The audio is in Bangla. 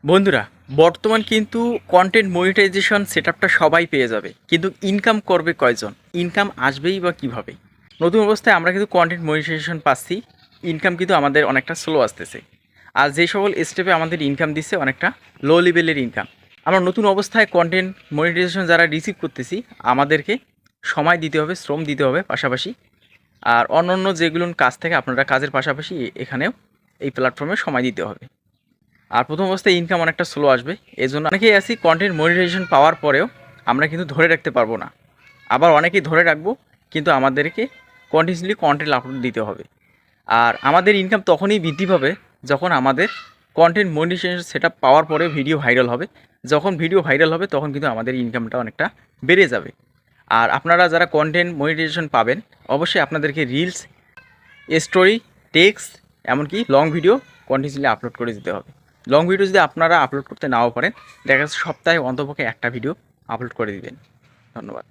বন্ধুরা, বর্তমান কিন্তু কন্টেন্ট মনিটাইজেশন সেটআপটা সবাই পেয়ে যাবে, কিন্তু ইনকাম করবে কয়জন? ইনকাম আসবেই বা কীভাবে? নতুন অবস্থায় আমরা কিন্তু কন্টেন্ট মনিটাইজেশন পাচ্ছি, ইনকাম কিন্তু আমাদের অনেকটা স্লো আসতেছে। আর যে সকল স্টেপে আমাদের ইনকাম দিচ্ছে অনেকটা লো লেভেলের ইনকাম। আমরা নতুন অবস্থায় কন্টেন্ট মনিটাইজেশন যারা রিসিভ করতেছি, আমাদেরকে সময় দিতে হবে, শ্রম দিতে হবে পাশাপাশি। আর অন্য যেগুলো কাজ থেকে আপনারা কাজের পাশাপাশি এখানেও এই প্ল্যাটফর্মে সময় দিতে হবে। আর প্রথম অবস্থায় ইনকাম অনেকটা স্লো আসবে, এই জন্য অনেকেই আছি কন্টেন্ট মনিটাইজেশন পাওয়ার পরেও আমরা কিন্তু ধরে রাখতে পারবো না। আবার অনেকেই ধরে রাখবো, কিন্তু আমাদেরকে কন্টিনিউসলি কন্টেন্ট আপলোড দিতে হবে। আর আমাদের ইনকাম তখনই বৃদ্ধি পাবে যখন আমাদের কন্টেন্ট মনিটাইজেশন সেটআপ পাওয়ার পরে ভিডিও ভাইরাল হবে। যখন ভিডিও ভাইরাল হবে তখন কিন্তু আমাদের ইনকামটা অনেকটা বেড়ে যাবে। আর আপনারা যারা কন্টেন্ট মনিটাইজেশন পাবেন, অবশ্যই আপনাদেরকে রিলস, স্টোরি, টেক্সট, এমনকি লং ভিডিও কন্টিনিউসলি আপলোড করে দিতে হবে। লং ভিডিও যদি আপনারা আপলোড করতে নাও পারেন, দেখা যাচ্ছে সপ্তাহে অন্তপক্ষে একটা ভিডিও আপলোড করে দিবেন। ধন্যবাদ।